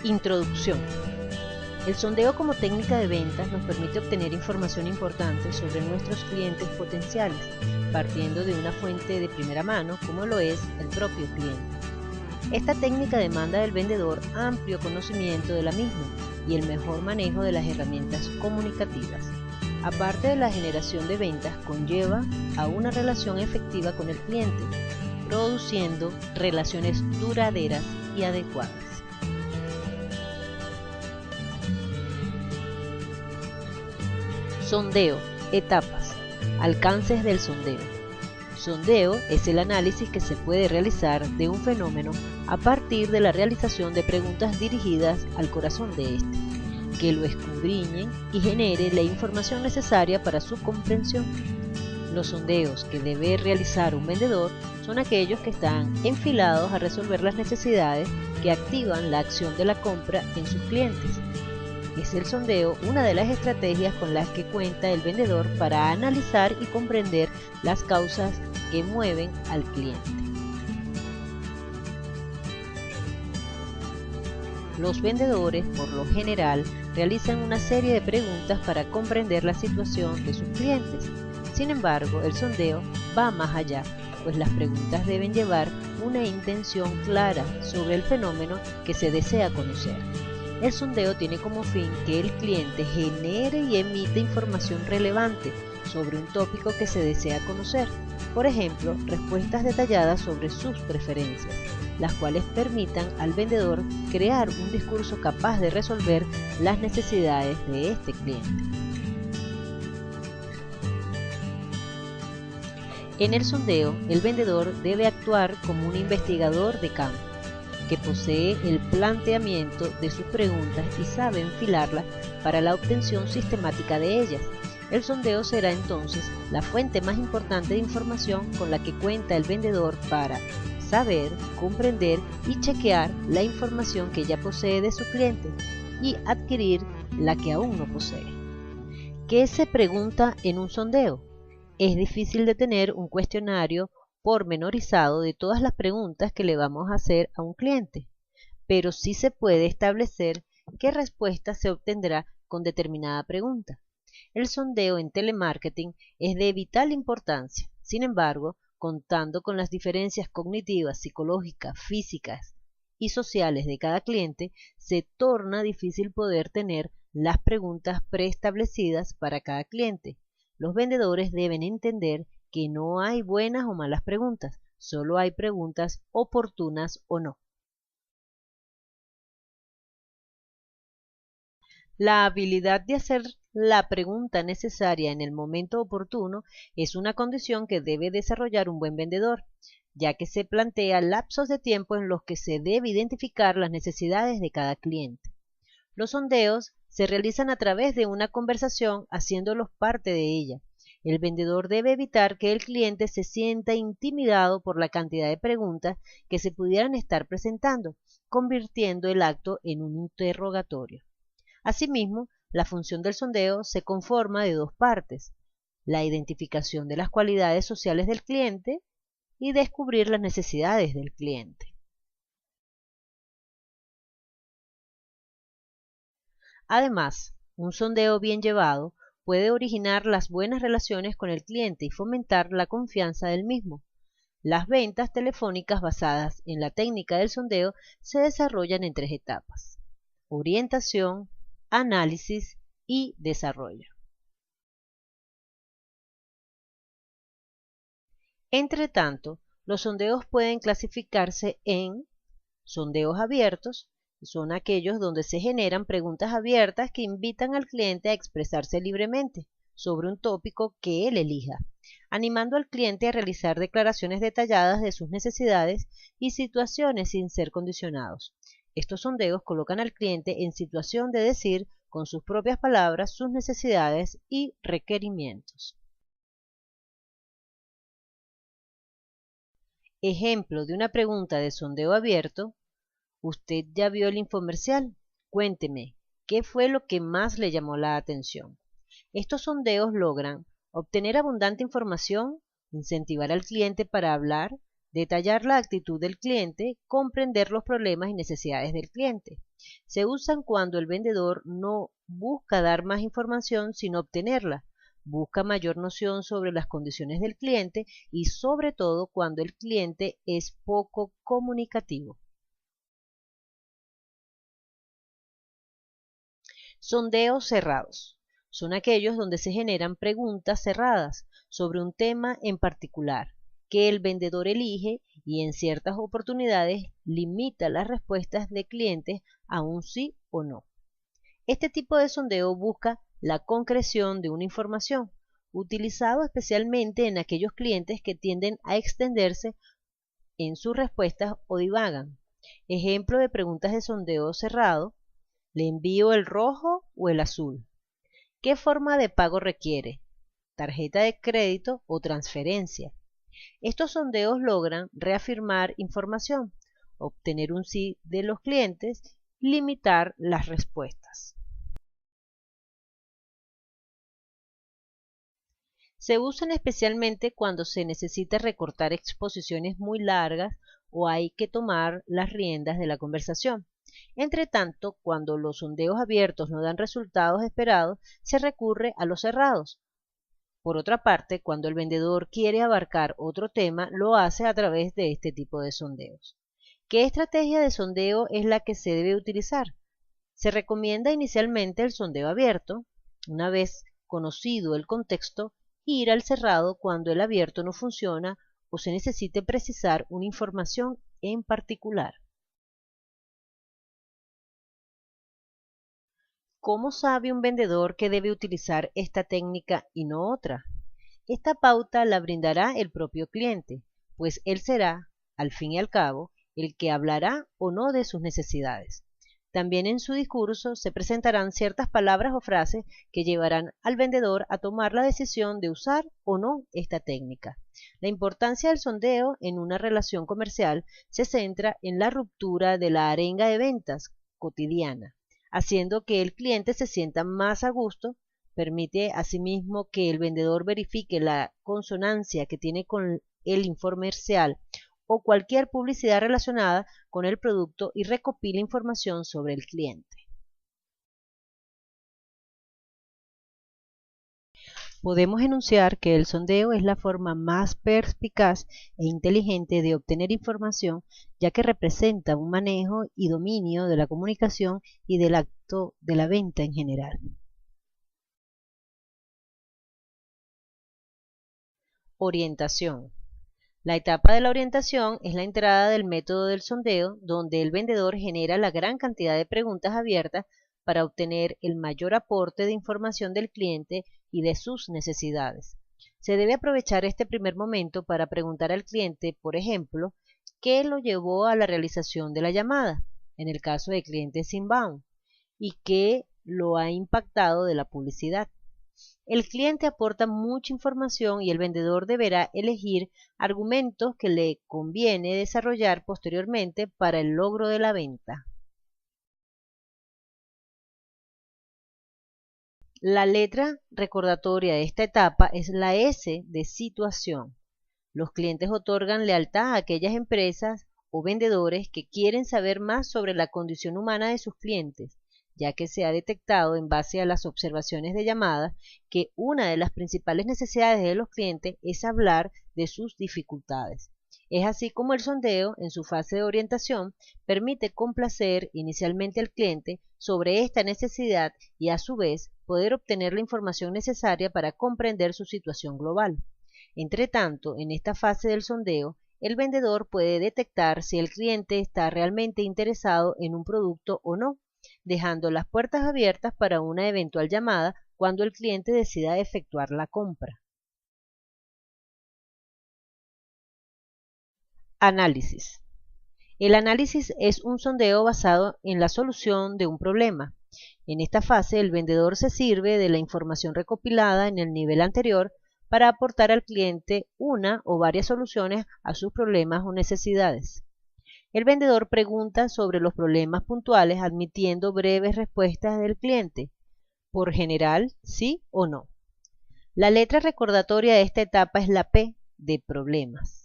Introducción. El sondeo como técnica de ventas nos permite obtener información importante sobre nuestros clientes potenciales, partiendo de una fuente de primera mano como lo es el propio cliente. Esta técnica demanda del vendedor amplio conocimiento de la misma y el mejor manejo de las herramientas comunicativas. Aparte de la generación de ventas, conlleva a una relación efectiva con el cliente, produciendo relaciones duraderas y adecuadas. Sondeo, etapas, alcances del sondeo. Sondeo es el análisis que se puede realizar de un fenómeno a partir de la realización de preguntas dirigidas al corazón de éste, que lo escudriñen y genere la información necesaria para su comprensión. Los sondeos que debe realizar un vendedor son aquellos que están enfilados a resolver las necesidades que activan la acción de la compra en sus clientes. Es el sondeo una de las estrategias con las que cuenta el vendedor para analizar y comprender las causas que mueven al cliente. Los vendedores, por lo general, realizan una serie de preguntas para comprender la situación de sus clientes. Sin embargo, el sondeo va más allá, pues las preguntas deben llevar una intención clara sobre el fenómeno que se desea conocer. El sondeo tiene como fin que el cliente genere y emita información relevante sobre un tópico que se desea conocer. Por ejemplo, respuestas detalladas sobre sus preferencias, las cuales permitan al vendedor crear un discurso capaz de resolver las necesidades de este cliente. En el sondeo, el vendedor debe actuar como un investigador de campo, que posee el planteamiento de sus preguntas y sabe enfilarlas para la obtención sistemática de ellas. El sondeo será entonces la fuente más importante de información con la que cuenta el vendedor para saber, comprender y chequear la información que ya posee de su cliente y adquirir la que aún no posee. ¿Qué se pregunta en un sondeo? Es difícil de tener un cuestionario pormenorizado de todas las preguntas que le vamos a hacer a un cliente, pero sí se puede establecer qué respuesta se obtendrá con determinada pregunta. El sondeo en telemarketing es de vital importancia. Sin embargo, contando con las diferencias cognitivas, psicológicas, físicas y sociales de cada cliente, se torna difícil poder tener las preguntas preestablecidas para cada cliente. Los vendedores deben entender que no hay buenas o malas preguntas, solo hay preguntas oportunas o no. La habilidad de hacer la pregunta necesaria en el momento oportuno es una condición que debe desarrollar un buen vendedor, ya que se plantea lapsos de tiempo en los que se debe identificar las necesidades de cada cliente. Los sondeos se realizan a través de una conversación haciéndolos parte de ella. El vendedor debe evitar que el cliente se sienta intimidado por la cantidad de preguntas que se pudieran estar presentando, convirtiendo el acto en un interrogatorio. Asimismo, la función del sondeo se conforma de dos partes: la identificación de las cualidades sociales del cliente y descubrir las necesidades del cliente. Además, un sondeo bien llevado puede originar las buenas relaciones con el cliente y fomentar la confianza del mismo. Las ventas telefónicas basadas en la técnica del sondeo se desarrollan en tres etapas: orientación, análisis y desarrollo. Entre tanto, los sondeos pueden clasificarse en sondeos abiertos. Son aquellos donde se generan preguntas abiertas que invitan al cliente a expresarse libremente sobre un tópico que él elija, animando al cliente a realizar declaraciones detalladas de sus necesidades y situaciones sin ser condicionados. Estos sondeos colocan al cliente en situación de decir con sus propias palabras sus necesidades y requerimientos. Ejemplo de una pregunta de sondeo abierto: ¿usted ya vio el infomercial? Cuénteme, ¿qué fue lo que más le llamó la atención? Estos sondeos logran obtener abundante información, incentivar al cliente para hablar, detallar la actitud del cliente, comprender los problemas y necesidades del cliente. Se usan cuando el vendedor no busca dar más información sino obtenerla, busca mayor noción sobre las condiciones del cliente y sobre todo cuando el cliente es poco comunicativo. Sondeos cerrados. Son aquellos donde se generan preguntas cerradas sobre un tema en particular, que el vendedor elige y en ciertas oportunidades limita las respuestas de clientes a un sí o no. Este tipo de sondeo busca la concreción de una información, utilizado especialmente en aquellos clientes que tienden a extenderse en sus respuestas o divagan. Ejemplo de preguntas de sondeo cerrado: ¿le envío el rojo o el azul? ¿Qué forma de pago requiere? ¿Tarjeta de crédito o transferencia? Estos sondeos logran reafirmar información, obtener un sí de los clientes, limitar las respuestas. Se usan especialmente cuando se necesita recortar exposiciones muy largas o hay que tomar las riendas de la conversación. Entre tanto, cuando los sondeos abiertos no dan resultados esperados, se recurre a los cerrados. Por otra parte, cuando el vendedor quiere abarcar otro tema, lo hace a través de este tipo de sondeos. ¿Qué estrategia de sondeo es la que se debe utilizar? Se recomienda inicialmente el sondeo abierto. Una vez conocido el contexto, ir al cerrado cuando el abierto no funciona o se necesite precisar una información en particular. ¿Cómo sabe un vendedor que debe utilizar esta técnica y no otra? Esta pauta la brindará el propio cliente, pues él será, al fin y al cabo, el que hablará o no de sus necesidades. También en su discurso se presentarán ciertas palabras o frases que llevarán al vendedor a tomar la decisión de usar o no esta técnica. La importancia del sondeo en una relación comercial se centra en la ruptura de la arenga de ventas cotidiana, haciendo que el cliente se sienta más a gusto. Permite asimismo que el vendedor verifique la consonancia que tiene con el infomercial o cualquier publicidad relacionada con el producto y recopila información sobre el cliente. Podemos enunciar que el sondeo es la forma más perspicaz e inteligente de obtener información, ya que representa un manejo y dominio de la comunicación y del acto de la venta en general. Orientación. La etapa de la orientación es la entrada del método del sondeo, donde el vendedor genera la gran cantidad de preguntas abiertas para obtener el mayor aporte de información del cliente y de sus necesidades. Se debe aprovechar este primer momento para preguntar al cliente, por ejemplo, qué lo llevó a la realización de la llamada, en el caso de clientes inbound, y qué lo ha impactado de la publicidad. El cliente aporta mucha información y el vendedor deberá elegir argumentos que le conviene desarrollar posteriormente para el logro de la venta. La letra recordatoria de esta etapa es la S de situación. Los clientes otorgan lealtad a aquellas empresas o vendedores que quieren saber más sobre la condición humana de sus clientes, ya que se ha detectado en base a las observaciones de llamadas que una de las principales necesidades de los clientes es hablar de sus dificultades. Es así como el sondeo, en su fase de orientación, permite complacer inicialmente al cliente sobre esta necesidad y a su vez poder obtener la información necesaria para comprender su situación global. Entre tanto, en esta fase del sondeo, el vendedor puede detectar si el cliente está realmente interesado en un producto o no, dejando las puertas abiertas para una eventual llamada cuando el cliente decida efectuar la compra. Análisis. El análisis es un sondeo basado en la solución de un problema. En esta fase, el vendedor se sirve de la información recopilada en el nivel anterior para aportar al cliente una o varias soluciones a sus problemas o necesidades. El vendedor pregunta sobre los problemas puntuales admitiendo breves respuestas del cliente, por general, sí o no. La letra recordatoria de esta etapa es la P de problemas.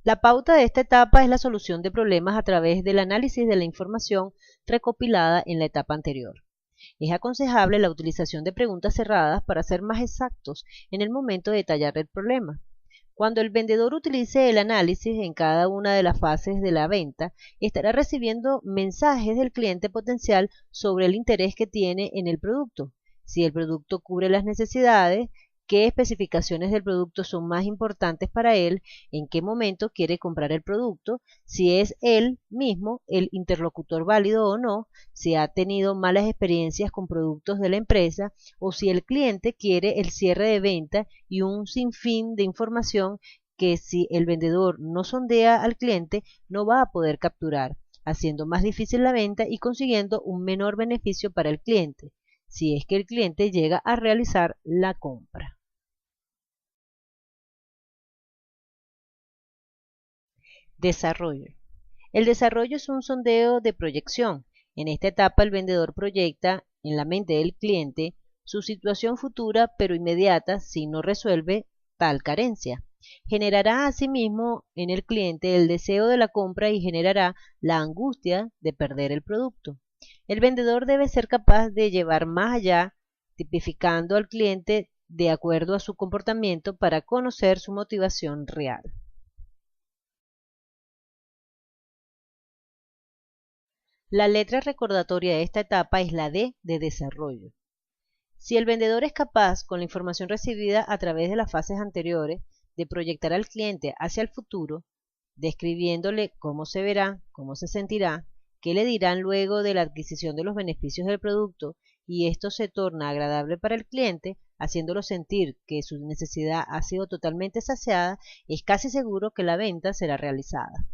La pauta de esta etapa es la solución de problemas a través del análisis de la información recopilada en la etapa anterior. Es aconsejable la utilización de preguntas cerradas para ser más exactos en el momento de detallar el problema. Cuando el vendedor utilice el análisis en cada una de las fases de la venta, estará recibiendo mensajes del cliente potencial sobre el interés que tiene en el producto, si el producto cubre las necesidades, qué especificaciones del producto son más importantes para él, en qué momento quiere comprar el producto, si es él mismo el interlocutor válido o no, si ha tenido malas experiencias con productos de la empresa o si el cliente quiere el cierre de venta y un sinfín de información que si el vendedor no sondea al cliente no va a poder capturar, haciendo más difícil la venta y consiguiendo un menor beneficio para el cliente, si es que el cliente llega a realizar la compra. Desarrollo. El desarrollo es un sondeo de proyección. En esta etapa el vendedor proyecta en la mente del cliente su situación futura pero inmediata si no resuelve tal carencia. Generará asimismo en el cliente el deseo de la compra y generará la angustia de perder el producto. El vendedor debe ser capaz de llevar más allá, tipificando al cliente de acuerdo a su comportamiento para conocer su motivación real. La letra recordatoria de esta etapa es la D de desarrollo. Si el vendedor es capaz, con la información recibida a través de las fases anteriores, de proyectar al cliente hacia el futuro, describiéndole cómo se verá, cómo se sentirá, qué le dirán luego de la adquisición de los beneficios del producto, y esto se torna agradable para el cliente, haciéndolo sentir que su necesidad ha sido totalmente saciada, es casi seguro que la venta será realizada.